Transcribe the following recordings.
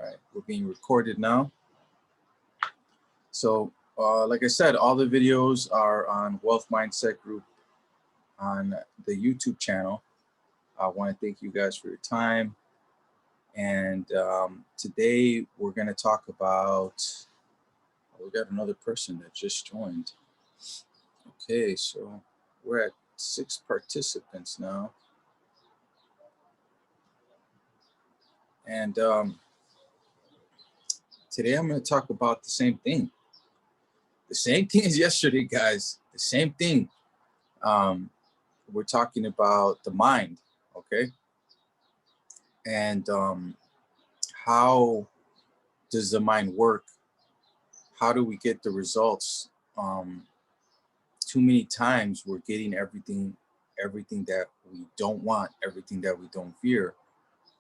All right, we're being recorded now. So, like I said, all the videos are on Wealth Mindset Group on the YouTube channel. I want to thank you guys for your time. And today we're going to talk about, we got another person that just joined. Okay, so we're at 6 participants now. And today I'm going to talk about the same thing. The same thing as yesterday, guys. The same thing. We're talking about the mind, okay? And how does the mind work? How do we get the results? Too many times we're getting everything that we don't want, everything that we don't fear.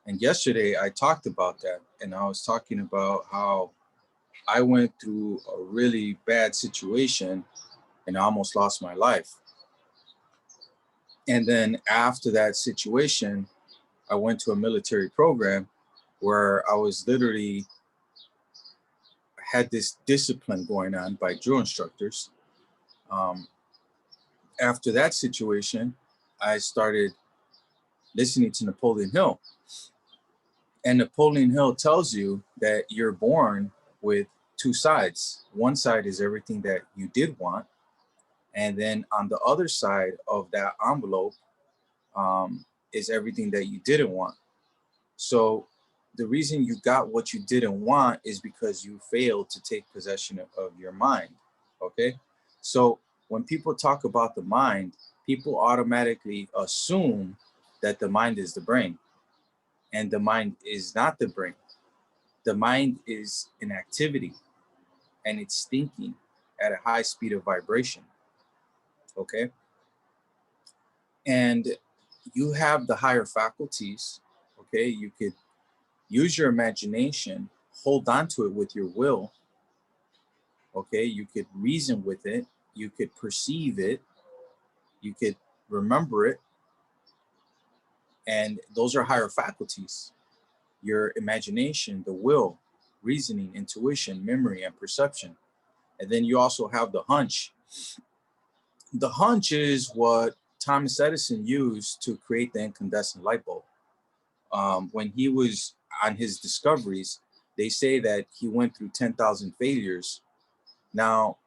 And yesterday I talked about that, and I was talking about how I went through a really bad situation and I almost lost my life. And then after that situation, I went to a military program where I was literally had this discipline going on by drill instructors. After that situation, I started listening to Napoleon Hill. And Napoleon Hill tells you that you're born with 2 sides. One side is everything that you did want. And then on the other side of that envelope is everything that you didn't want. So the reason you got what you didn't want is because you failed to take possession of your mind, okay? So when people talk about the mind, people automatically assume that the mind is the brain, and the mind is not the brain. The mind is an activity, and it's thinking at a high speed of vibration, okay? And you have the higher faculties, okay? You could use your imagination, hold on to it with your will, okay? You could reason with it, you could perceive it, you could remember it, and those are higher faculties. Your imagination, the will, reasoning, intuition, memory, and perception. And then you also have the hunch. The hunch is what Thomas Edison used to create the incandescent light bulb. When he was on his discoveries, they say that he went through 10,000 failures. Now,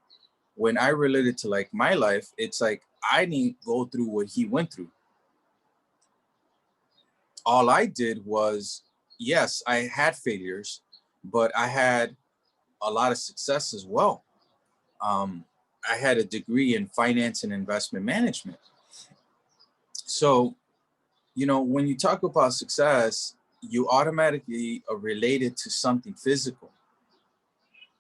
when I relate it to like my life, it's like I didn't go through what he went through. All I did was, yes, I had failures, but I had a lot of success as well. I had a degree in finance and investment management. So, you know, when you talk about success, you automatically are related to something physical.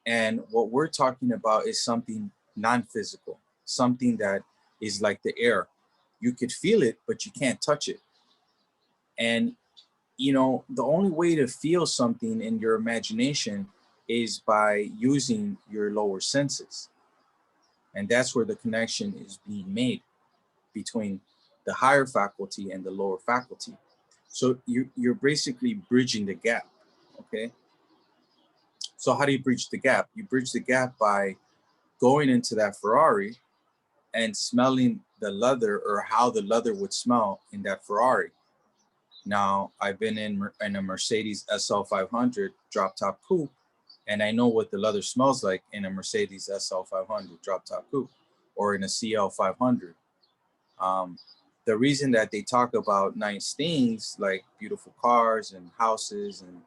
And what we're talking about is something non-physical, something that is like the air. You could feel it, but you can't touch it. And, you know, the only way to feel something in your imagination is by using your lower senses. And that's where the connection is being made between the higher faculty and the lower faculty. So you're basically bridging the gap, okay? So how do you bridge the gap? You bridge the gap by going into that Ferrari and smelling the leather, or how the leather would smell in that Ferrari. Now, I've been in a Mercedes SL 500 drop top coupe, and I know what the leather smells like in a Mercedes SL 500 drop top coupe or in a CL 500. The reason that they talk about nice things like beautiful cars and houses and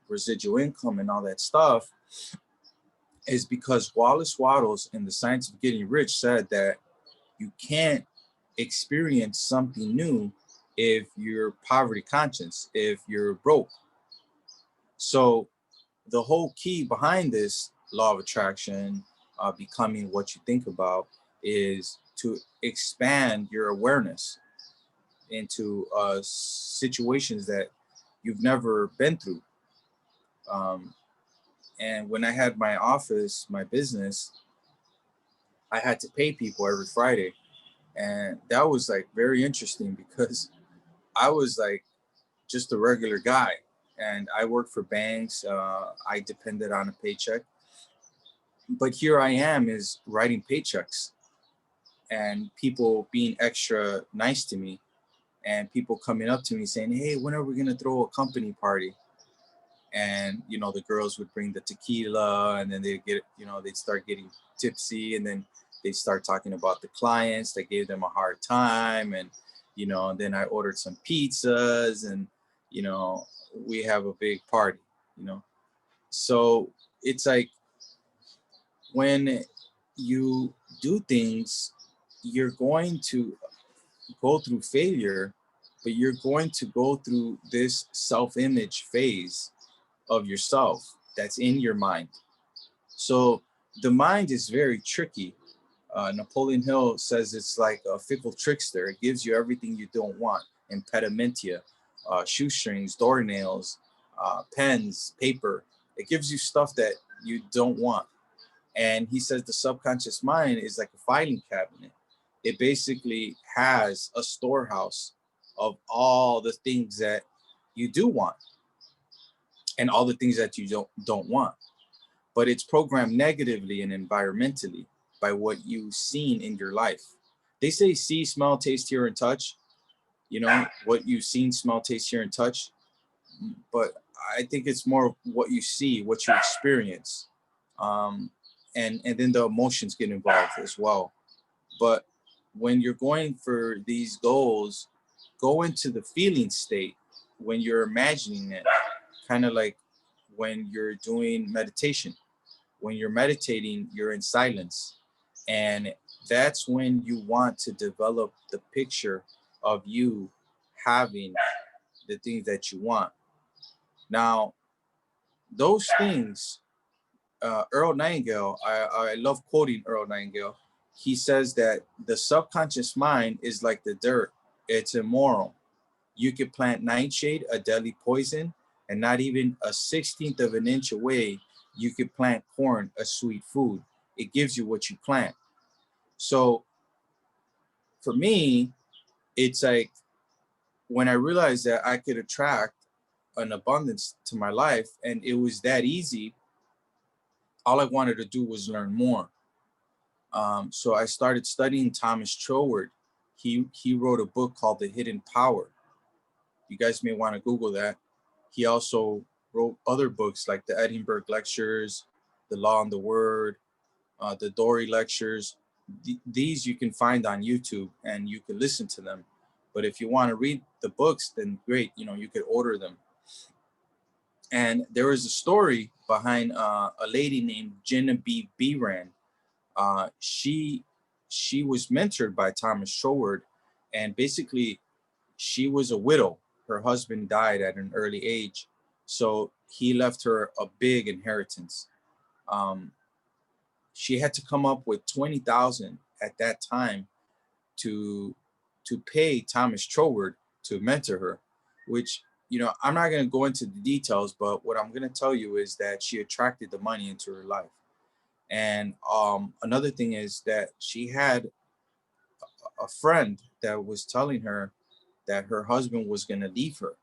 residual income and all that stuff is because Wallace Wattles in The Science of Getting Rich said that you can't experience something new if you're poverty conscious, if you're broke. So the whole key behind this law of attraction, becoming what you think about, is to expand your awareness into situations that you've never been through. And when I had my office, my business, I had to pay people every Friday. And that was like very interesting because I was like just a regular guy. and I worked for banks. I depended on a paycheck, but here I am is writing paychecks, and people being extra nice to me, and people coming up to me saying, "Hey, when are we gonna throw a company party?" And the girls would bring the tequila, and then they get, they'd start getting tipsy, and then they start talking about the clients that gave them a hard time, and and then I ordered some pizzas, and you know we have a big party. you know so it's like, when you do things, you're going to go through failure, but you're going to go through this self-image phase of yourself that's in your mind. So the mind is very tricky. Napoleon Hill says it's like a fickle trickster. It gives you everything you don't want: impedimenta, shoestrings, doornails, pens, paper. It gives you stuff that you don't want. And he says the subconscious mind is like a filing cabinet. It basically has a storehouse of all the things that you do want and all the things that you don't want. But it's programmed negatively and environmentally by what you've seen in your life. They say see, smell, taste, hear, and touch. What you've seen, smell, taste, hear, and touch. But I think it's more what you see, what you experience. Um, and then the emotions get involved as well. But when you're going for these goals, go into the feeling state when you're imagining it, kind of like when you're doing meditation. When you're meditating, you're in silence. And that's when you want to develop the picture of you having the things that you want. Now, those things, Earl Nightingale, I love quoting Earl Nightingale. He says that the subconscious mind is like the dirt, it's immoral. You could plant nightshade, a deadly poison, and not even a 16th of an inch away, you could plant corn, a sweet food. It gives you what you plant. So for me, it's like, when I realized that I could attract an abundance to my life and it was that easy, all I wanted to do was learn more. So I started studying Thomas Troward. He wrote a book called The Hidden Power. You guys may want to Google that. He also wrote other books like the Edinburgh Lectures, The Law and the Word, the Dory Lectures. These you can find on YouTube and you can listen to them. But if you want to read the books, then great, you could order them. And there is a story behind a lady named Genevieve Beran. She was mentored by Thomas Troward, and basically she was a widow. Her husband died at an early age, so he left her a big inheritance. Um, she had to come up with 20,000 at that time to pay Thomas Troward to mentor her, which I'm not going to go into the details, but what I'm going to tell you is that she attracted the money into her life. And another thing is that she had a friend that was telling her that her husband was going to leave her.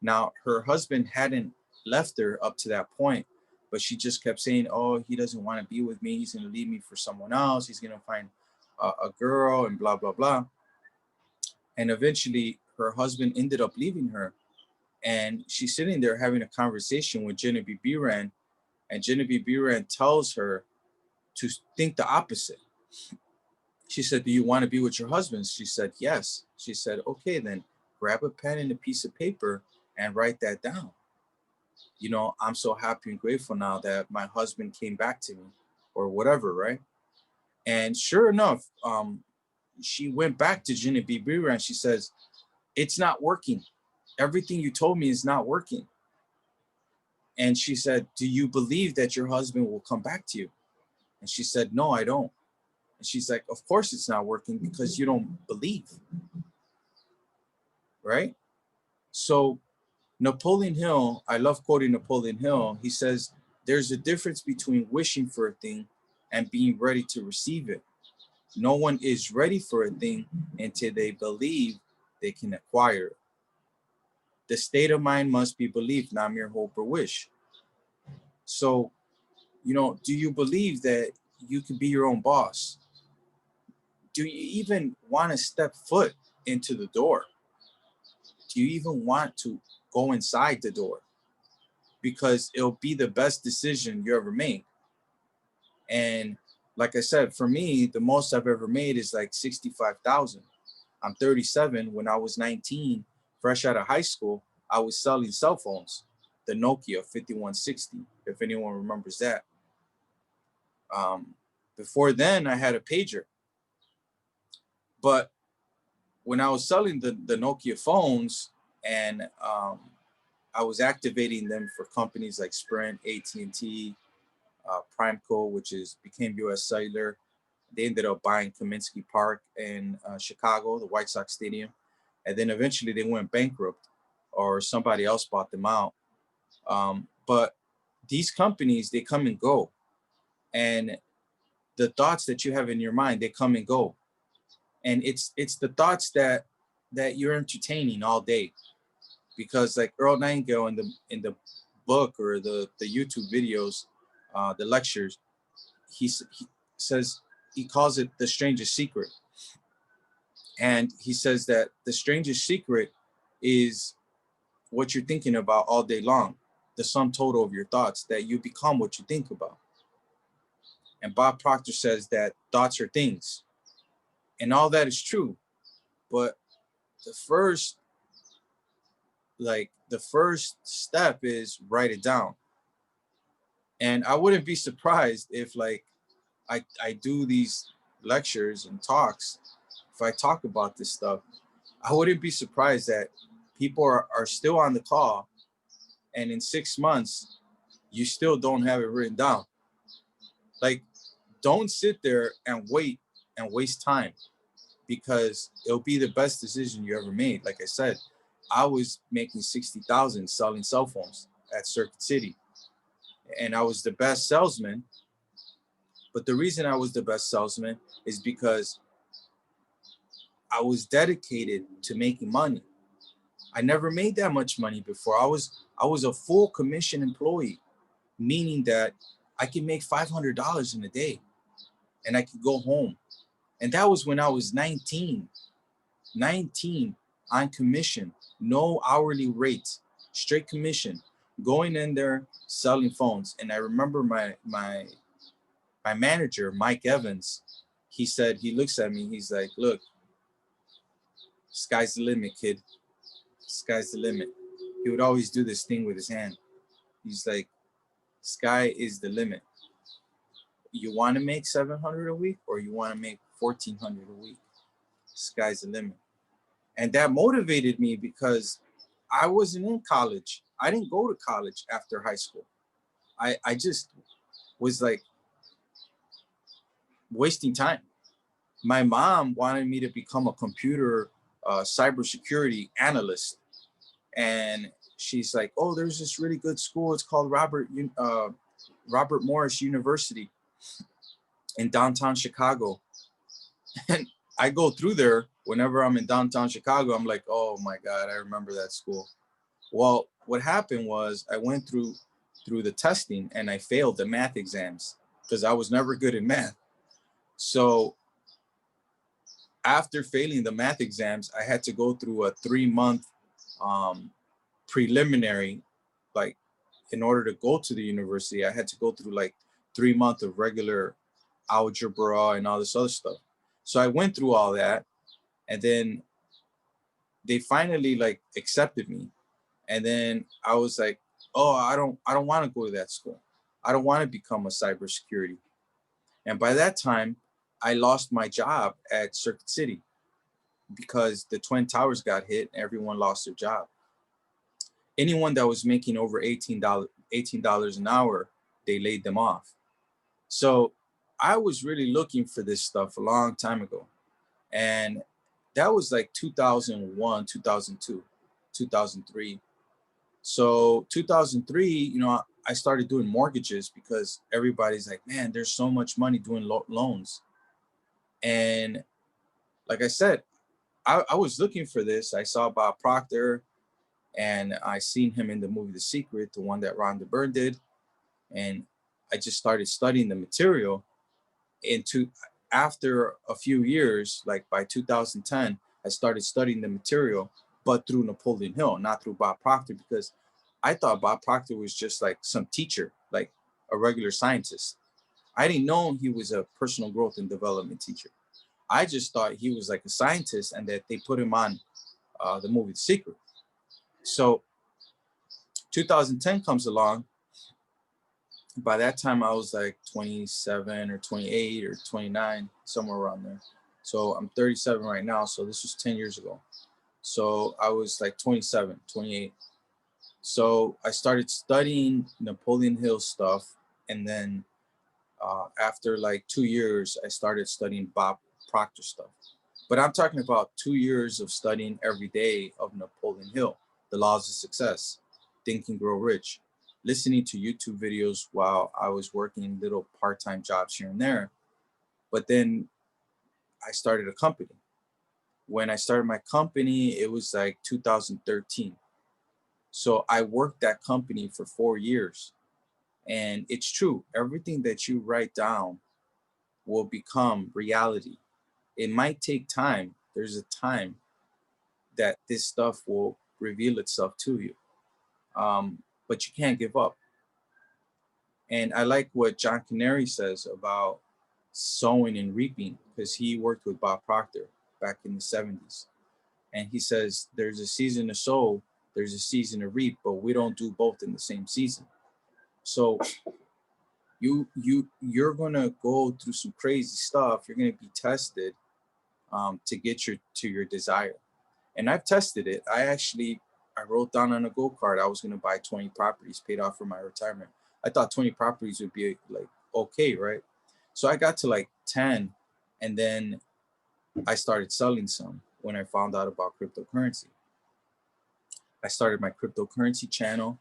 Now, her husband hadn't left her up to that point, but she just kept saying, "Oh, he doesn't want to be with me. He's going to leave me for someone else. He's going to find a girl and blah, blah, blah." And eventually, her husband ended up leaving her. And she's sitting there having a conversation with Genevieve Beran. And Genevieve Beran tells her to think the opposite. She said, "Do you want to be with your husband?" She said, "Yes." She said, "Okay, then grab a pen and a piece of paper and write that down. I'm so happy and grateful now that my husband came back to me," or whatever, right? And sure enough, she went back to Genevieve Beran and she says, "It's not working. Everything you told me is not working." And she said, "Do you believe that your husband will come back to you?" And she said, "No, I don't." And she's like, "Of course it's not working because you don't believe," right? So Napoleon Hill, I love quoting Napoleon Hill. He says, "There's a difference between wishing for a thing and being ready to receive it. No one is ready for a thing until they believe they can acquire it." The state of mind must be belief, not mere hope or wish. So, do you believe that you can be your own boss? Do you even want to step foot into the door? Do you even want to go inside the door? Because it'll be the best decision you ever made. And like I said, for me, the most I've ever made is like 65,000. I'm 37. When I was 19, fresh out of high school, I was selling cell phones, the Nokia 5160, if anyone remembers that. Um, Before then, I had a pager. But when I was selling the Nokia phones and I was activating them for companies like Sprint, AT&T, Primeco, which is became U.S. Cellular. They ended up buying Kaminsky Park in Chicago, the White Sox Stadium, and then eventually they went bankrupt, or somebody else bought them out. But these companies, they come and go, and the thoughts that you have in your mind, they come and go, and it's the thoughts that you're entertaining all day, because like Earl Nightingale in the book or the YouTube videos, the lectures, he says, he calls it the strangest secret. And he says that the strangest secret is what you're thinking about all day long, the sum total of your thoughts, that you become what you think about. And Bob Proctor says that thoughts are things. And all that is true. But the first, the first step is write it down. And I wouldn't be surprised if I do these lectures and talks, if I talk about this stuff, I wouldn't be surprised that people are still on the call, and in 6 months, you still don't have it written down. Like, don't sit there and wait and waste time, because it'll be the best decision you ever made. Like I said, I was making 60,000 selling cell phones at Circuit City, and I was the best salesman. But the reason I was the best salesman is because I was dedicated to making money. I never made that much money before. I was a full commission employee, meaning that I could make $500 in a day and I could go home. And that was when I was 19, 19 on commission, no hourly rate, straight commission, going in there selling phones. And I remember my manager, Mike Evans, he said, he looks at me, he's like, look, sky's the limit, kid. Sky's the limit. He would always do this thing with his hand. He's like, sky is the limit. You want to make 700 a week, or you want to make 1,400 a week? Sky's the limit. And that motivated me, because I wasn't in college. I didn't go to college after high school. I just was like wasting time. My mom wanted me to become a computer cybersecurity analyst. And she's like, oh, there's this really good school. It's called Robert Morris University in downtown Chicago. And I go through there whenever I'm in downtown Chicago. I'm like, oh my God, I remember that school. Well, what happened was I went through the testing and I failed the math exams because I was never good in math. So after failing the math exams, I had to go through a 3-month preliminary, like in order to go to the university, I had to go through like 3 months of regular algebra and all this other stuff. So I went through all that, and then they finally like accepted me. And then I was like, oh, I don't want to go to that school. I don't want to become a cybersecurity. And by that time, I lost my job at Circuit City because the Twin Towers got hit. Everyone lost their job. Anyone that was making over $18 an hour, they laid them off. So I was really looking for this stuff a long time ago. And that was like 2001, 2002, 2003. So 2003, I started doing mortgages because everybody's like, man, there's so much money doing loans. And like I said, I was looking for this. I saw Bob Proctor. And I seen him in the movie The Secret, the one that Rhonda Byrne did, and I just started studying the material. Into After a few years, like by 2010, I started studying the material, but through Napoleon Hill, not through Bob Proctor, because I thought Bob Proctor was just like some teacher, like a regular scientist. I didn't know he was a personal growth and development teacher. I just thought he was like a scientist and that they put him on the movie The Secret. So 2010 comes along. By that time, I was like 27 or 28 or 29, somewhere around there. So I'm 37 right now. So this was 10 years ago. So I was like 27, 28. So I started studying Napoleon Hill stuff. And then after like 2 years, I started studying Bob Proctor stuff. But I'm talking about 2 years of studying every day of Napoleon Hill, The Laws of Success, Think and Grow Rich, listening to YouTube videos while I was working little part-time jobs here and there. But then I started a company. When I started my company, it was like 2013. So I worked that company for 4 years. And it's true, everything that you write down will become reality. It might take time. There's a time that this stuff will reveal itself to you. But you can't give up. And I like what John Canary says about sowing and reaping, because he worked with Bob Proctor back in the 70s. And he says there's a season to sow, there's a season to reap, but we don't do both in the same season. So you're gonna go through some crazy stuff. You're gonna be tested to get your desire. And I've tested it. I wrote down on a go card I was going to buy 20 properties paid off for my retirement. I thought 20 properties would be like okay, right? So I got to like 10, and then I started selling some when I found out about cryptocurrency. I started my cryptocurrency channel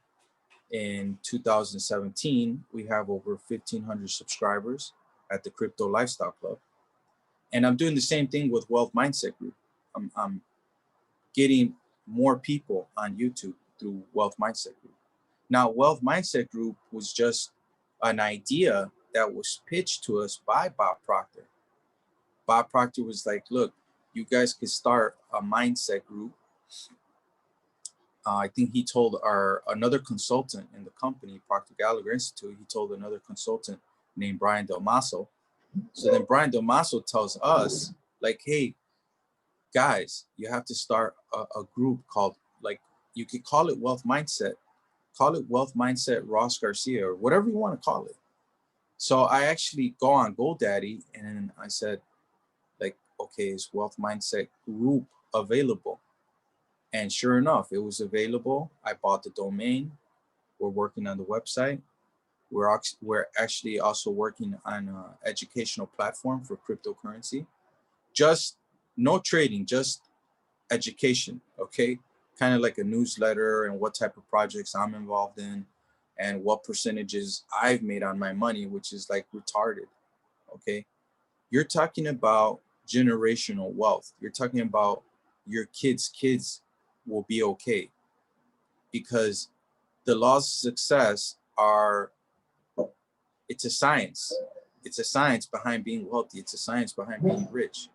in 2017. We have over 1,500 subscribers at the Crypto Lifestyle Club. And I'm doing the same thing with Wealth Mindset Group. I'm getting more people on YouTube through Wealth Mindset Group. Now, Wealth Mindset Group was just an idea that was pitched to us by Bob Proctor. Bob Proctor was like, look, you guys could start a mindset group. I think he told another consultant in the company, Proctor Gallagher Institute, he told another consultant named Brian Del Maso. So then Brian Del Maso tells us, like, hey, guys, you have to start a group called, like, you could call it Wealth Mindset, call it Wealth Mindset Ross Garcia, or whatever you want to call it. So I actually go on GoDaddy and I said, like, okay, is Wealth Mindset Group available? And sure enough, it was available. I bought the domain. We're working on the website. We're actually also working on an educational platform for cryptocurrency. Just no trading, just education, okay? Kind of like a newsletter and what type of projects I'm involved in and what percentages I've made on my money, which is like retarded, okay? You're talking about generational wealth. You're talking about your kids will be okay, because the laws of success are, it's a science. It's a science behind being wealthy. It's a science behind being rich.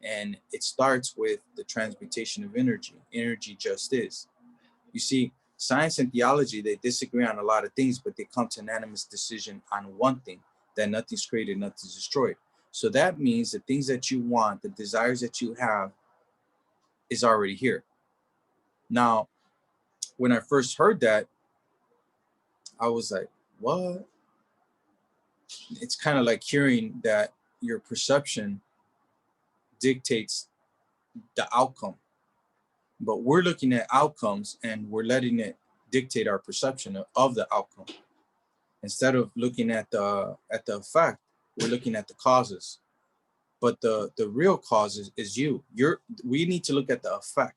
And it starts with the transmutation of energy. Energy just is. You see, science and theology, they disagree on a lot of things, but they come to an unanimous decision on one thing, that nothing's created, nothing's destroyed. So that means the things that you want, the desires that you have, is already here. Now, when I first heard that, I was like, what? It's kind of like hearing that your perception dictates the outcome. But we're looking at outcomes and we're letting it dictate our perception of the outcome. Instead of looking at the effect, we're looking at the causes. But the real cause is you. We need to look at the effect.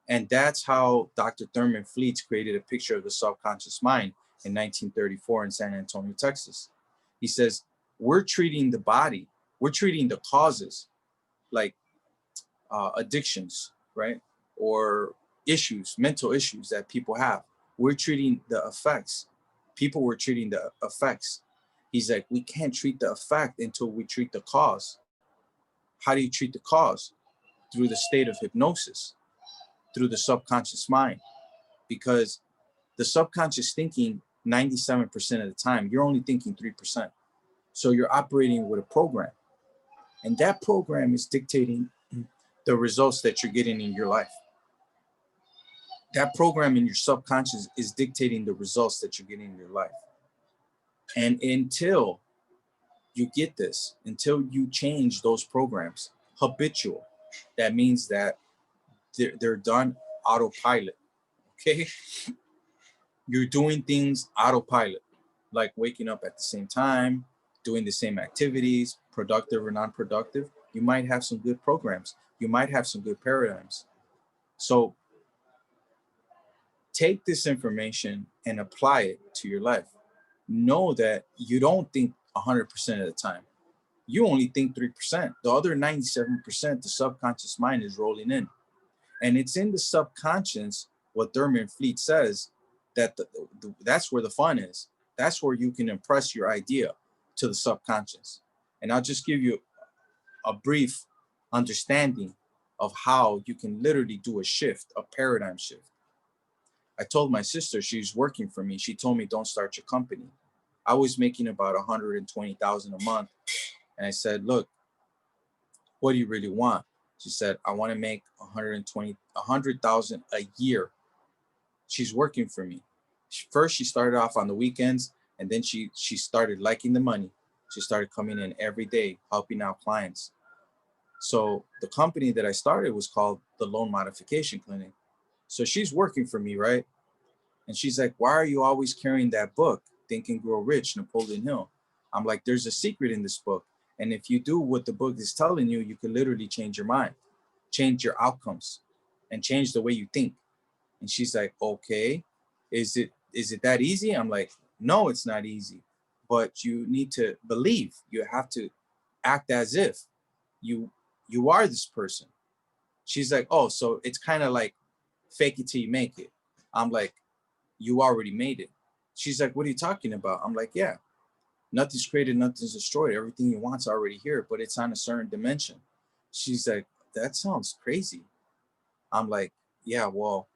And that's how Dr. Thurman Fleets created a picture of the subconscious mind in 1934 in San Antonio, Texas. He says, we're treating the body, we're treating the causes, like addictions, right? Or issues, mental issues that people have. We're treating the effects. People were treating the effects. He's like, we can't treat the effect until we treat the cause. How do you treat the cause? Through the state of hypnosis, through the subconscious mind. Because the subconscious thinking, 97% of the time, you're only thinking 3%. So you're operating with a program. And that program is dictating the results that you're getting in your life. That program in your subconscious is dictating the results that you're getting in your life. And until you get this, until you change those programs, habitual, that means that they're done autopilot. Okay. You're doing things autopilot, like waking up at the same time, doing the same activities, productive or non-productive. You might have some good programs. You might have some good paradigms. So take this information and apply it to your life. Know that you don't think 100% of the time. You only think 3%. The other 97%, the subconscious mind is rolling in. And it's in the subconscious, what Thurman Fleet says, that that's where the fun is. That's where you can impress your idea to the subconscious. And I'll just give you a brief understanding of how you can literally do a shift, a paradigm shift. I told my sister, she's working for me. She told me, don't start your company. I was making about 120,000 a month. And I said, look, what do you really want? She said, I want to make 100,000 a year. She's working for me. First, she started off on the weekends, and then she started liking the money. She started coming in every day, helping out clients. So the company that I started was called the Loan Modification Clinic. So she's working for me, right? And she's like, why are you always carrying that book, Think and Grow Rich, Napoleon Hill? I'm like, there's a secret in this book. And if you do what the book is telling you, you can literally change your mind, change your outcomes, and change the way you think. And she's like, okay, is it that easy? I'm like, no, it's not easy, but you need to believe. You have to act as if you are this person. She's like, oh, so it's kind of like fake it till you make it. I'm like, you already made it. She's like, what are you talking about? I'm like, yeah, nothing's created, nothing's destroyed. Everything you want's already here, but it's on a certain dimension. She's like, that sounds crazy. I'm like, yeah, well,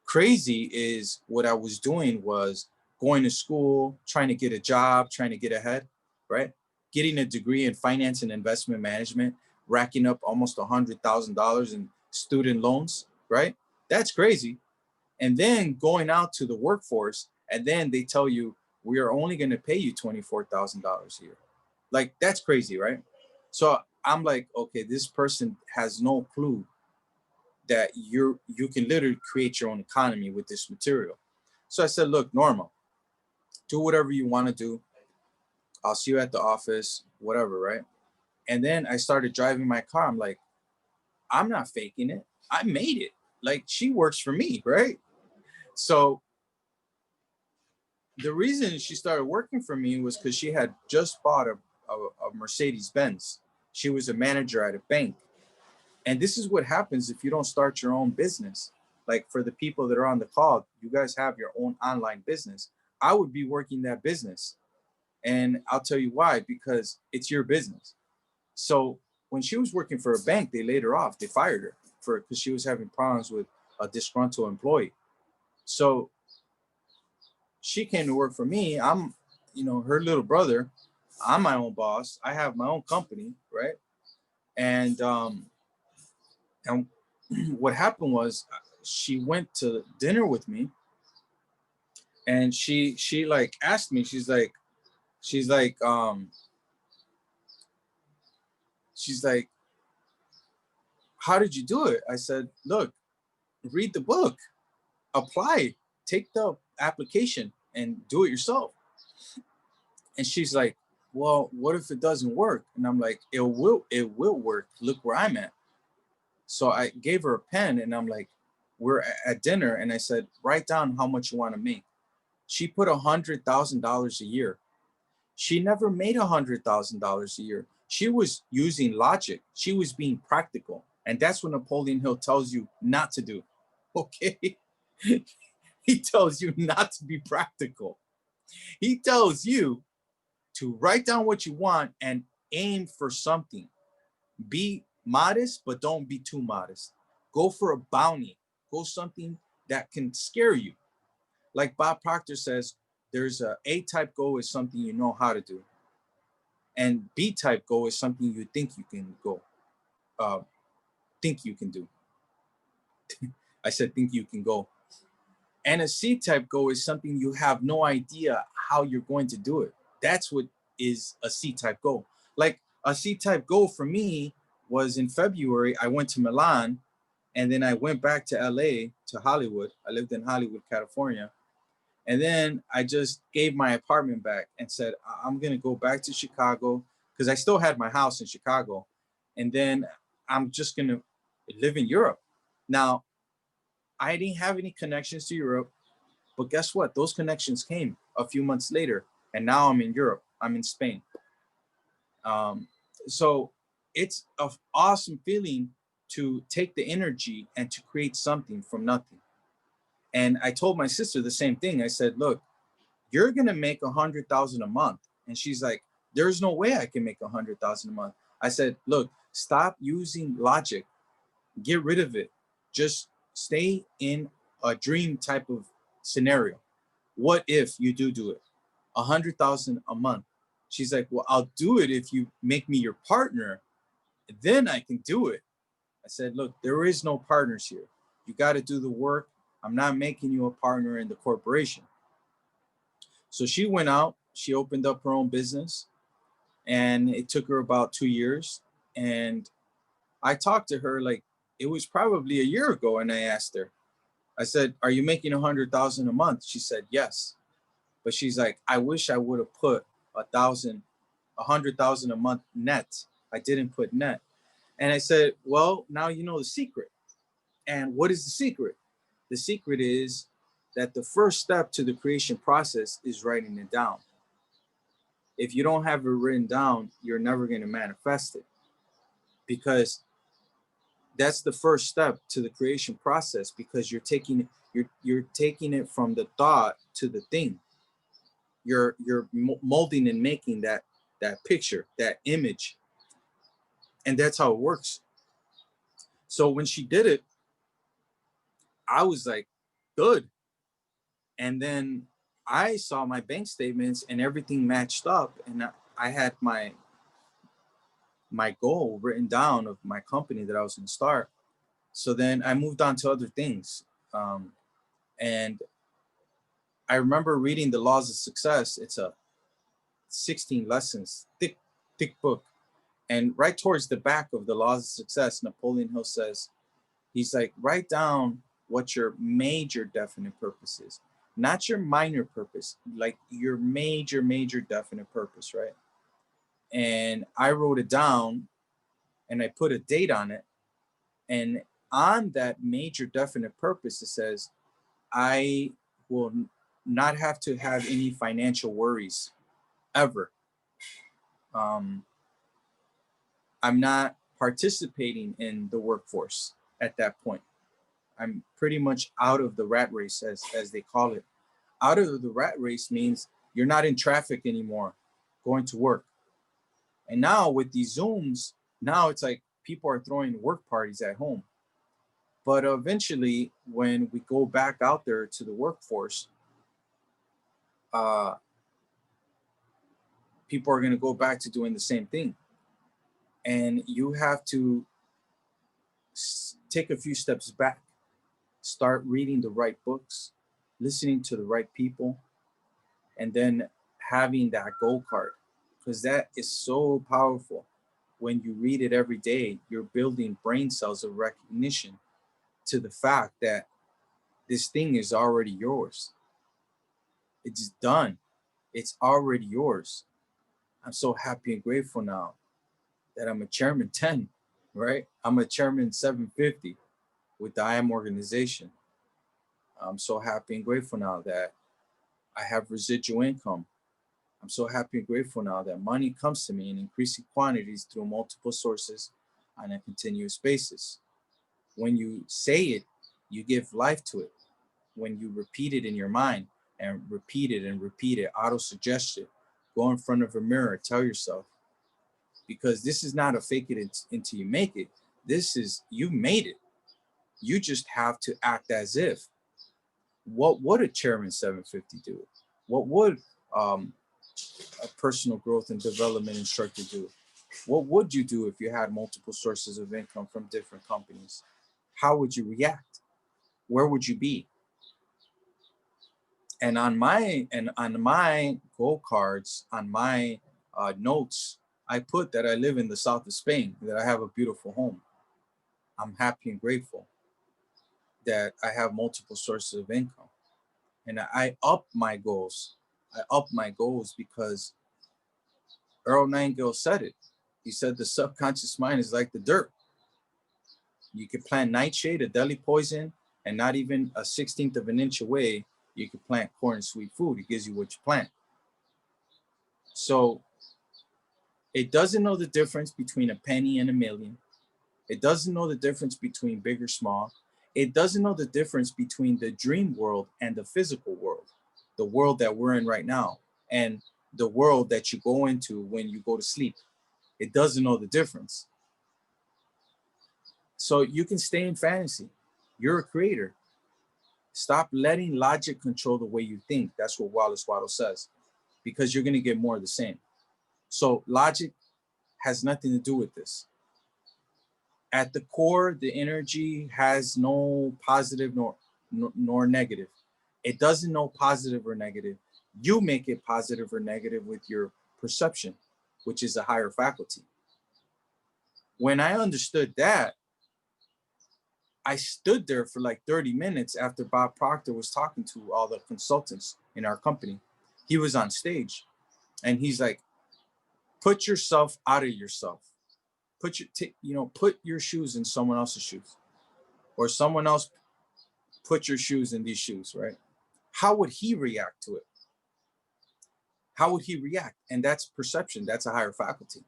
crazy is what I was doing was going to school, trying to get a job, trying to get ahead, right? Getting a degree in finance and investment management, racking up almost $100,000 in student loans, right? That's crazy. And then going out to the workforce, and then they tell you, we are only going to pay you $24,000 a year. Like, that's crazy, right? So I'm like, okay, this person has no clue that you can literally create your own economy with this material. So I said, look, Norma, do whatever you want to do. I'll see you at the office, whatever, right? And then I started driving my car. I'm like, I'm not faking it. I made it. Like, she works for me, right? So the reason she started working for me was because she had just bought a Mercedes Benz. She was a manager at a bank. And this is what happens if you don't start your own business. Like, for the people that are on the call, you guys have your own online business. I would be working that business. And I'll tell you why, because it's your business. So when she was working for a bank, they laid her off. They fired her because she was having problems with a disgruntled employee. So she came to work for me. I'm, her little brother. I'm my own boss. I have my own company, right? And what happened was, she went to dinner with me, and she like asked me. She's like, how did you do it? I said, look, read the book, apply, take the application, and do it yourself. And she's like, well, what if it doesn't work? And I'm like, it will work. Look where I'm at. So I gave her a pen, and I'm like, we're at dinner, and I said, write down how much you want to make. She put $100,000 a year. She never made $100,000 a year. She was using logic. She was being practical. And that's what Napoleon Hill tells you not to do. Okay. He tells you not to be practical. He tells you to write down what you want and aim for something. Be modest, but don't be too modest. Go for a bounty. Go something that can scare you. Like Bob Proctor says, there's a type goal is something you know how to do, and B type goal is something you think you can go, uh, think you can do. I said think you can go. And a C type goal is something you have no idea how you're going to do it. That's what is a C type goal. Like a C type goal for me was in February, I went to Milan and then I went back to LA, to Hollywood. I lived in Hollywood, California. And then I just gave my apartment back and said, I'm going to go back to Chicago because I still had my house in Chicago. And then I'm just going to live in Europe. Now, I didn't have any connections to Europe, but guess what? Those connections came a few months later. And now I'm in Europe. I'm in Spain. Um, so it's an awesome feeling to take the energy and to create something from nothing. And I told my sister the same thing. I said, look, you're going to make 100,000 a month. And she's like, there's no way I can make 100,000 a month. I said, look, stop using logic. Get rid of it. Just stay in a dream type of scenario. What if you do it? 100,000 a month. She's like, well, I'll do it if you make me your partner. Then I can do it. I said, look, there is no partners here. You got to do the work. I'm not making you a partner in the corporation. So she went out, she opened up her own business, and it took her about 2 years. And I talked to her like it was probably a year ago, and I asked her, I said, "Are you making 100,000 a month?" She said, "Yes." But she's like, "I wish I would have put 100,000 a month net. I didn't put net." And I said, "Well, now you know the secret." And what is the secret? The secret is that the first step to the creation process is writing it down. If you don't have it written down, you're never going to manifest it, because that's the first step to the creation process, because you're taking it from the thought to the thing. You're molding and making that picture, that image, and that's how it works. So when she did it, I was like, good. And then I saw my bank statements and everything matched up, and I had my goal written down of my company that I was going to start. So then I moved on to other things. And I remember reading The Laws of Success. It's a 16 lessons, thick book. And right towards the back of The Laws of Success, Napoleon Hill says, he's like, write down what your major definite purpose is, not your minor purpose, like your major definite purpose, right? And I wrote it down and I put a date on it. And on that major definite purpose, it says, I will not have to have any financial worries ever. Um, I'm not participating in the workforce at that point. I'm pretty much out of the rat race, as they call it. Out of the rat race means you're not in traffic anymore, going to work. And now with these Zooms, now it's like people are throwing work parties at home. But eventually, when we go back out there to the workforce, uh, people are going to go back to doing the same thing. And you have to take a few steps back, start reading the right books, listening to the right people, and then having that goal card, because that is so powerful. When you read it every day, you're building brain cells of recognition to the fact that this thing is already yours. It's done. It's already yours. I'm so happy and grateful now that I'm a chairman 10, right? I'm a chairman 750 with the IAM organization. I'm so happy and grateful now that I have residual income. I'm so happy and grateful now that money comes to me in increasing quantities through multiple sources on a continuous basis. When you say it, You give life to it when you repeat it in your mind and repeat it, auto suggest it. Go in front of a mirror, tell yourself, because this is not a fake it until you make it. This is, you made it. You just have to act as if. What would a chairman 750 do? What would um, a personal growth and development instructor do? What would you do if you had multiple sources of income from different companies? How would you react? Where would you be? And on my goal cards, on my notes, I put that I live in the south of Spain, that I have a beautiful home. I'm happy and grateful that I have multiple sources of income. And I up my goals. I up my goals because Earl Nightingale said it. He said the subconscious mind is like the dirt. You can plant nightshade, a deadly poison, and not even a 16th of an inch away, you can plant corn and sweet food. It gives you what you plant. So it doesn't know the difference between a penny and a million. It doesn't know the difference between big or small. It doesn't know the difference between the dream world and the physical world, the world that we're in right now, and the world that you go into when you go to sleep. It doesn't know the difference. So you can stay in fantasy. You're a creator. Stop letting logic control the way you think. That's what Wallace Waddle says, because you're going to get more of the same. So logic has nothing to do with this. At the core, the energy has no positive nor negative. It doesn't know positive or negative. You make it positive or negative with your perception, which is a higher faculty. When I understood that, I stood there for like 30 minutes after Bob Proctor was talking to all the consultants in our company. He was on stage and he's like, put yourself out of yourself. Put your shoes in someone else's shoes, or someone else put your shoes in these shoes, right? How would he react to it? How would he react? And that's perception. That's a higher faculty.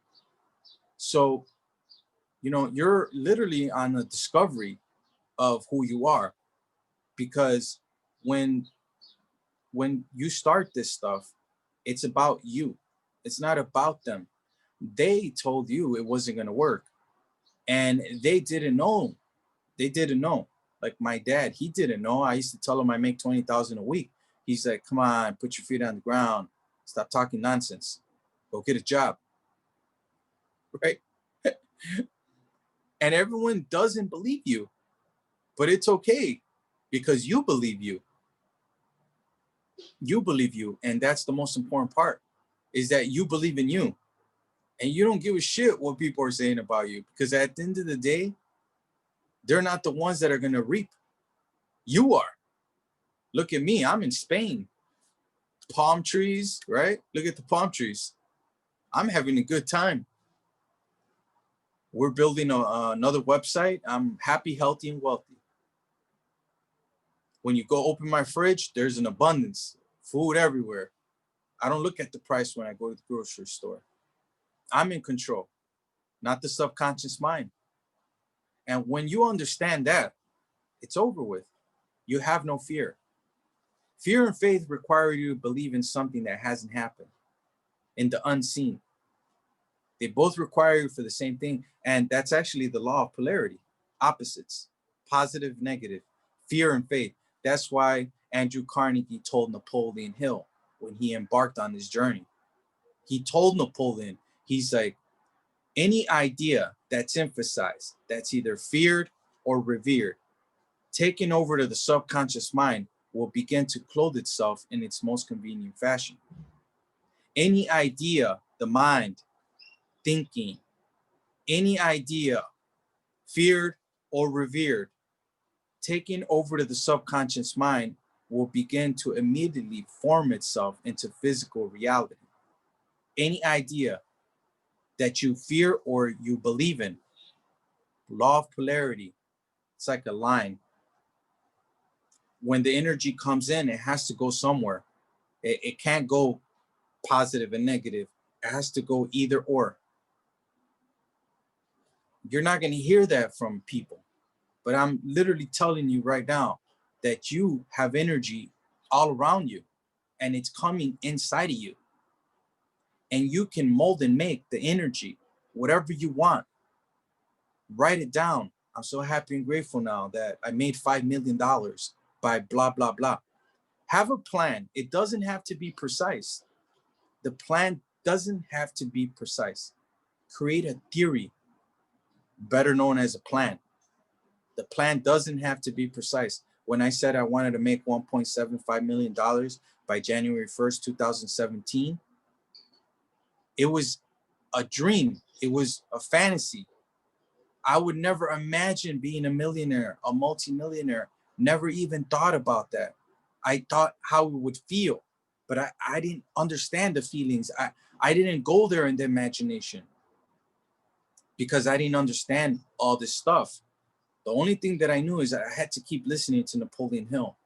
So, you're literally on a discovery of who you are, because when you start this stuff, it's about you. It's not about them. They told you it wasn't going to work, and they didn't know. They didn't know. Like my dad, he didn't know. I used to tell him I make 20,000 a week. He's like, come on, put your feet on the ground. Stop talking nonsense. Go get a job. Right? And everyone doesn't believe you, but it's okay, because you believe you. You believe you. And that's the most important part, is that you believe in you. And you don't give a shit what people are saying about you, because at the end of the day, they're not the ones that are going to reap. You are. Look at me. I'm in Spain. Palm trees, right? Look at the palm trees. I'm having a good time. We're building another website. I'm happy, healthy, and wealthy. When you go open my fridge, there's an abundance. Food everywhere. I don't look at the price when I go to the grocery store. I'm in control, not the subconscious mind. And when you understand that, it's over with. You have no fear. Fear and faith require you to believe in something that hasn't happened, in the unseen. They both require you for the same thing. And that's actually the law of polarity, opposites, positive, negative, fear and faith. That's why Andrew Carnegie told Napoleon Hill when he embarked on his journey. He told Napoleon, he's like, any idea that's emphasized, that's either feared or revered, taken over to the subconscious mind, will begin to clothe itself in its most convenient fashion. Any idea, the mind, thinking, any idea, feared or revered, taken over to the subconscious mind, will begin to immediately form itself into physical reality. Any idea that you fear or you believe in, law of polarity, it's like a line. When the energy comes in, it has to go somewhere. It can't go positive and negative. It has to go either or. You're not going to hear that from people, But I'm literally telling you right now that you have energy all around you, and it's coming inside of you. And you can mold and make the energy, whatever you want. Write it down. I'm so happy and grateful now that I made $5 million by blah, blah, blah. Have a plan. It doesn't have to be precise. The plan doesn't have to be precise. Create a theory, better known as a plan. The plan doesn't have to be precise. When I said I wanted to make $1.75 million by January 1st, 2017, it was a dream. It was a fantasy. I would never imagine being a millionaire, a multimillionaire. Never even thought about that. I thought how it would feel, but I didn't understand the feelings. I didn't go there in the imagination because I didn't understand all this stuff. The only thing that I knew is that I had to keep listening to Napoleon Hill.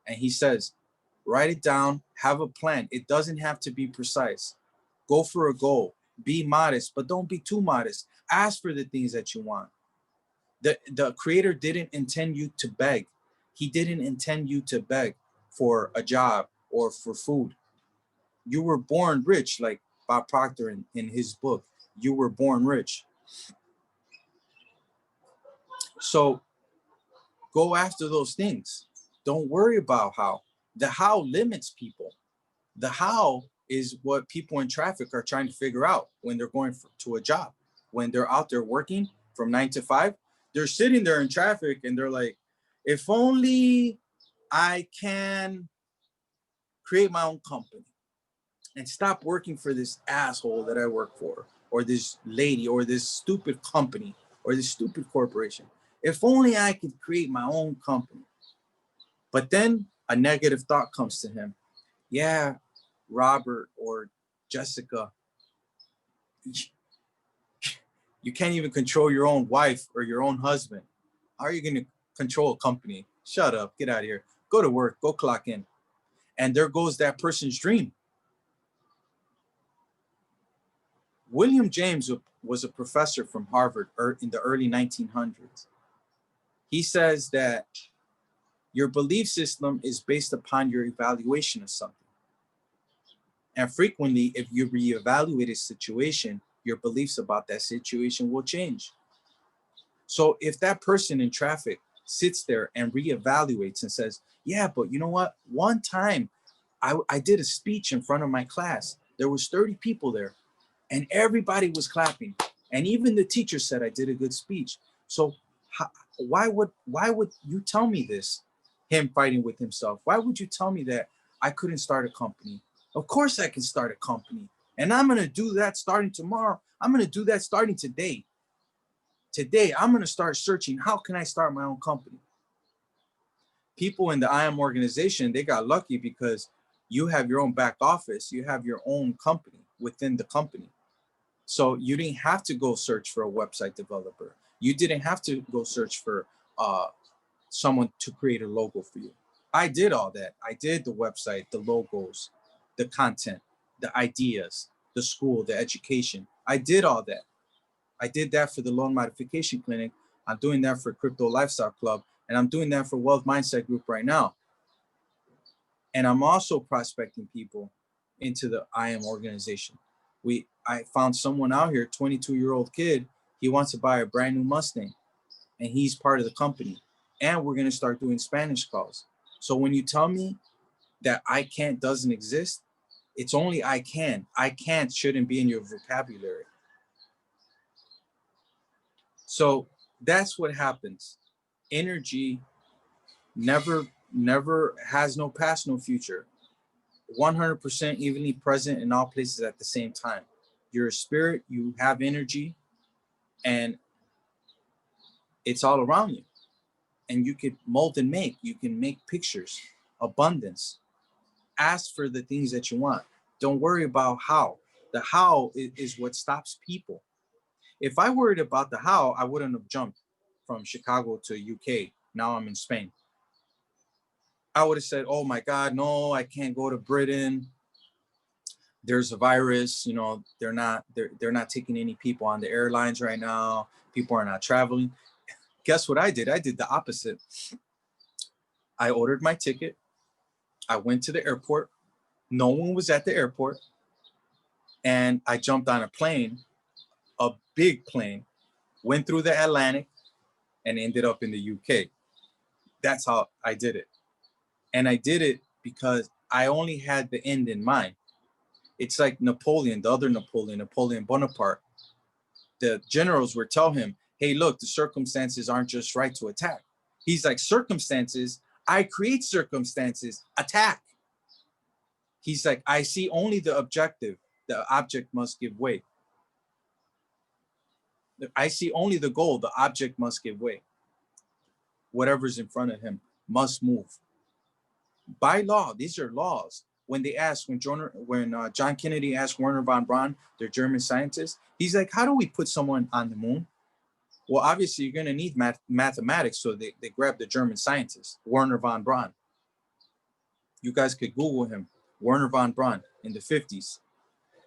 And he says, write it down, have a plan. It doesn't have to be precise. Go for a goal. Be modest, but don't be too modest. Ask for the things that you want. The creator didn't intend you to beg. He didn't intend you to beg for a job or for food. You were born rich, like Bob Proctor in his book. You were born rich. So go after those things. Don't worry about how. The how limits people. The how is what people in traffic are trying to figure out when they're going to a job. When they're out there working from 9 to 5, they're sitting there in traffic and they're like, if only I can create my own company and stop working for this asshole that I work for, or this lady, or this stupid company, or this stupid corporation. If only I could create my own company. But then a negative thought comes to him. Yeah, Robert or Jessica, you can't even control your own wife or your own husband. How are you going to control a company? Shut up, get out of here. Go to work, go clock in. And there goes that person's dream. William James was a professor from Harvard in the early 1900s. He says that your belief system is based upon your evaluation of something. And frequently, if you reevaluate a situation, your beliefs about that situation will change. So if that person in traffic sits there and reevaluates and says, yeah, but you know what? One time I did a speech in front of my class. There was 30 people there and everybody was clapping. And even the teacher said I did a good speech. So why would you tell me this? Him fighting with himself. Why would you tell me that I couldn't start a company? Of course I can start a company. And I'm going to do that starting tomorrow. I'm going to do that starting today. Today, I'm going to start searching, how can I start my own company? People in the I Am organization, they got lucky because you have your own back office. You have your own company within the company. So you didn't have to go search for a website developer. You didn't have to go search for someone to create a logo for you. I did all that. I did the website, the logos, the content, the ideas, the school, the education. I did all that. I did that for the Loan Modification Clinic. I'm doing that for Crypto Lifestyle Club. And I'm doing that for Wealth Mindset Group right now. And I'm also prospecting people into the I Am organization. I found someone out here, 22-year-old kid. He wants to buy a brand new Mustang. And he's part of the company. And we're going to start doing Spanish calls. So when you tell me that I can't doesn't exist, it's only I can. I can't shouldn't be in your vocabulary. So that's what happens. Energy never has no past, no future. 100% evenly present in all places at the same time. You're a spirit, you have energy, and it's all around you. And you could mold and make. You can make pictures, abundance. Ask for the things that you want. Don't worry about how. The how is what stops people. If I worried about the how, I wouldn't have jumped from Chicago to UK. Now I'm in Spain. I would have said, oh my God, no, I can't go to Britain. There's a virus, you know, they're not taking any people on the airlines right now. People are not traveling. Guess what I did? I did the opposite. I ordered my ticket. I went to the airport. No one was at the airport. And I jumped on a plane, a big plane, went through the Atlantic, and ended up in the UK. That's how I did it. And I did it because I only had the end in mind. It's like Napoleon, the other Napoleon, Napoleon Bonaparte. The generals were telling him, hey, look, the circumstances aren't just right to attack. He's like, circumstances, I create circumstances, attack. He's like, I see only the objective, the object must give way. I see only the goal, the object must give way. Whatever's in front of him must move. By law, these are laws. When they asked, when John Kennedy asked Werner von Braun, their German scientist, he's like, how do we put someone on the moon? Well, obviously, you're going to need mathematics. So they grabbed the German scientist, Werner von Braun. You guys could Google him, Werner von Braun, in the 50s.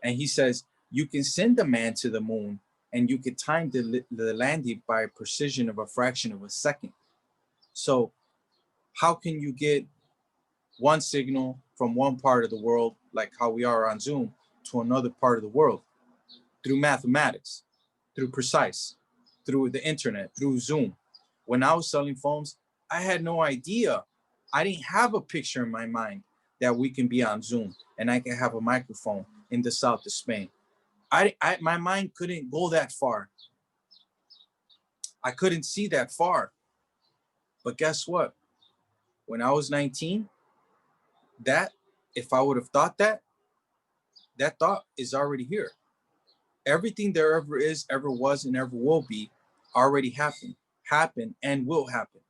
And he says, you can send a man to the moon and you can time the landing by a precision of a fraction of a second. So how can you get one signal from one part of the world, like how we are on Zoom, to another part of the world? Through mathematics, through precise, through the internet, through Zoom. When I was selling phones, I had no idea. I didn't have a picture in my mind that we can be on Zoom and I can have a microphone in the south of Spain. My mind couldn't go that far. I couldn't see that far. But guess what? When I was 19, if I would have thought that thought is already here. Everything there ever is, ever was, and ever will be already happened, and will happen.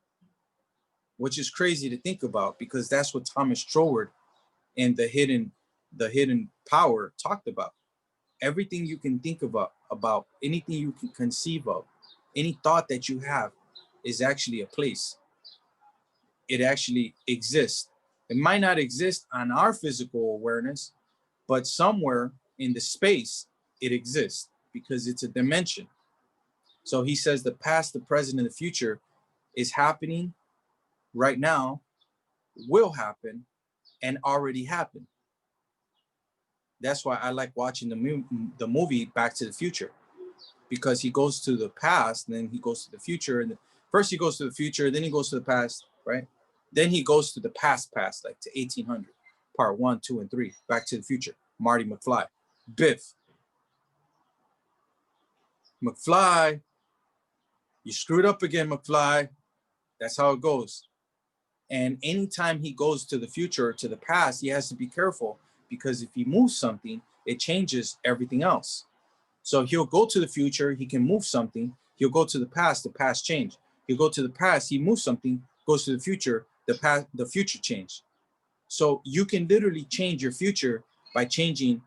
Which is crazy to think about, because that's what Thomas Troward in the hidden power talked about. Everything you can think about anything you can conceive of, any thought that you have is actually a place. It actually exists. It might not exist on our physical awareness, but somewhere in the space it exists because it's a dimension. So he says the past, the present, and the future is happening right now, will happen, and already happened. That's why I like watching the movie Back to the Future, because he goes to the past, and then he goes to the future, and first he goes to the future, then he goes to the past, right? Then he goes to the past, like to 1800, part 1, 2, and 3, Back to the Future, Marty McFly, Biff. McFly, you screwed up again, McFly. That's how it goes. And anytime he goes to the future or to the past, he has to be careful, because if he moves something, it changes everything else. So he'll go to the future, he can move something. He'll go to the past change. He'll go to the past, he moves something, goes to the future, the future change. So you can literally change your future by changing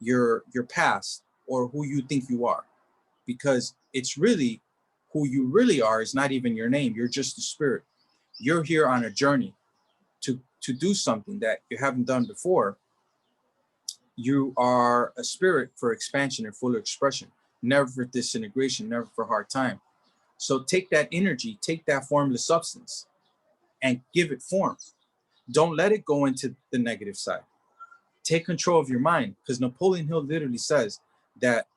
your past, or who you think you are, because it's really who you really are is not even your name. You're just a spirit. You're here on a journey to do something that you haven't done before. You are a spirit for expansion and fuller expression, never for disintegration, never for hard time. So take that energy, take that formless substance, and give it form. Don't let it go into the negative side. Take control of your mind, because Napoleon Hill literally says that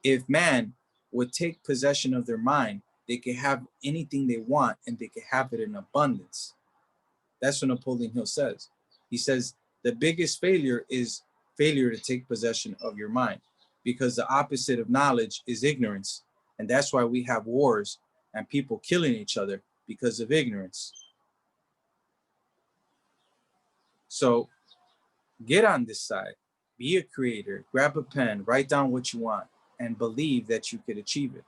if man would take possession of their mind, they can have anything they want, and they can have it in abundance. That's what Napoleon Hill says. He says the biggest failure is failure to take possession of your mind, because the opposite of knowledge is ignorance. And that's why we have wars and people killing each other, because of ignorance. So get on this side, be a creator, grab a pen, write down what you want, and believe that you could achieve it.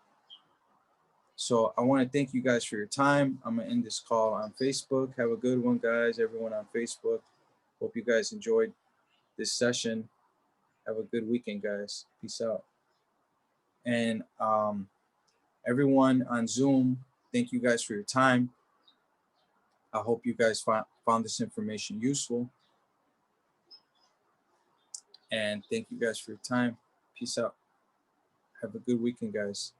So I want to thank you guys for your time. I'm going to end this call on Facebook. Have a good one, guys. Everyone on Facebook. Hope you guys enjoyed this session. Have a good weekend, guys. Peace out. And everyone on Zoom, thank you guys for your time. I hope you guys found this information useful. And thank you guys for your time. Peace out. Have a good weekend, guys.